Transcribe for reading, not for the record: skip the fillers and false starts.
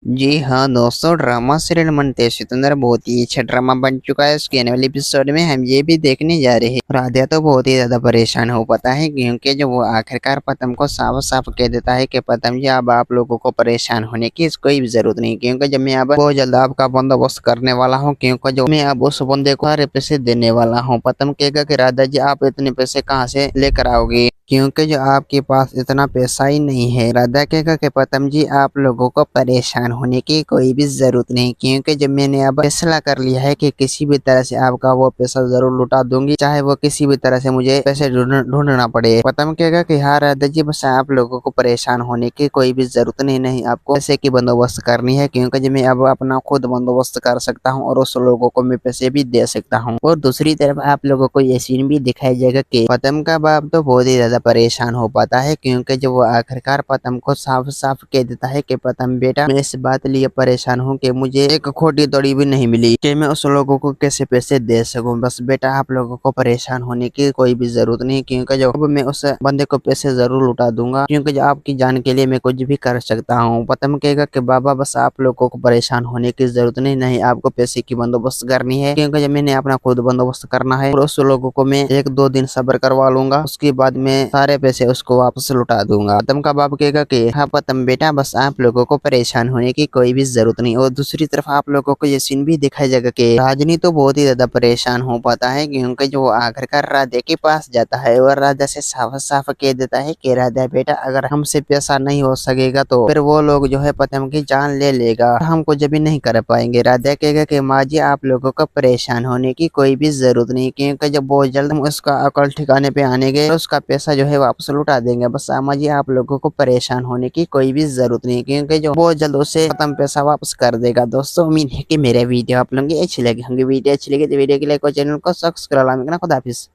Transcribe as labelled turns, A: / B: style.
A: जी हाँ दोस्तों, drama serial मनते सितंदर बहुत ही अच्छा ड्रामा बन चुका है। उसके आने वाले एपिसोड में हम ये भी देखने जा रहे हैं। राधिया तो बहुत ही ज्यादा परेशान हो पाता है, क्योंकि जो वो आखिरकार पतम को साफ साफ कह देता है कि पतम जी, अब आप लोगों को परेशान होने की कोई भी जरूरत नहीं, क्योंकि जब मैं अब बहुत जल्द आपका बंदोबस्त करने वाला हूँ, क्योंकि जो मैं अब उस बंदे को सारे पैसे देने वाला हूँ। पतम कहेगा कि राधा जी, आप इतने पैसे कहाँ से लेकर आओगे, क्योंकि जो आपके पास इतना पैसा ही नहीं है। राधा कहेगा कि पतम जी, आप लोगों को परेशान होने की कोई भी जरूरत नहीं, क्योंकि जब मैंने अब फैसला कर लिया है कि किसी भी तरह से आपका वो पैसा जरूर लुटा दूंगी, चाहे वो किसी भी तरह से मुझे पैसे ढूंढना पड़े। पतम कहेगा कि हाँ राधा जी, बस आप लोगों को परेशान होने की कोई भी जरूरत नहीं आपको पैसे की बंदोबस्त करनी है, क्योंकि जब मैं अब अपना खुद बंदोबस्त कर सकता हूँ और उस लोगों को मैं पैसे भी दे सकता हूँ। और दूसरी तरफ आप लोगों को ये सीन भी दिखाया जाएगा कि पतम का बाप तो बहुत ही ज्यादा परेशान हो पाता है, क्योंकि जो वो आखिरकार पतम को साफ साफ कह देता है कि पतम बेटा, मैं इस बात लिए परेशान हूँ कि मुझे एक खोटी तोड़ी भी नहीं मिली कि मैं उस लोगों को कैसे पैसे दे सकूं। बस बेटा, आप लोगों को परेशान होने की कोई भी जरूरत नहीं, क्योंकि जो अब मैं उस बंदे को पैसे जरूर लुटा दूंगा, क्योंकि जो आपकी जान के लिए मैं कुछ भी कर सकता हूँ। पतम कहेगा कि बाबा, बस आप लोगों को परेशान होने की जरूरत नहीं आपको पैसे की बंदोबस्त करनी है, क्योंकि जब मैंने अपना खुद बंदोबस्त करना है और उस लोगों को मैं 1-2 दिन सब्र करवा लूंगा, उसके बाद मैं सारे पैसे उसको वापस लौटा दूंगा। पतम का बाप कहेगा कि हाँ पतम बेटा, बस आप लोगों को परेशान होने की कोई भी जरूरत नहीं। और दूसरी तरफ आप लोगों को ये सीन भी दिखाया जाएगा कि राजनी तो बहुत ही ज्यादा परेशान हो पाता है, क्योंकि जो आखिरकार राधा के पास जाता है और राधा से साफ साफ कह देता है कि राधा बेटा, अगर हमसे पैसा नहीं हो सकेगा तो फिर वो लोग जो है पतम की जान ले लेगा, हम कुछ भी नहीं कर पाएंगे। राधा कहेगा कि माँ जी, आप लोगों को परेशान होने की कोई भी जरूरत नहीं, क्योंकि जब बहुत जल्द हम उसका अकल ठिकाने पे आने गए तो उसका पैसा जो है वापस लुटा देंगे। बस अम्मा जी, आप लोगों को परेशान होने की कोई भी जरूरत नहीं, क्योंकि जो बहुत जल्द उसे खत्म पैसा वापस कर देगा। दोस्तों, उम्मीद है कि मेरा वीडियो आप लोगों की अच्छी लगी होंगी। वीडियो अच्छी लगी तो वीडियो के लाइक और चैनल को सब्सक्राइब करना। खुदा हाफिज।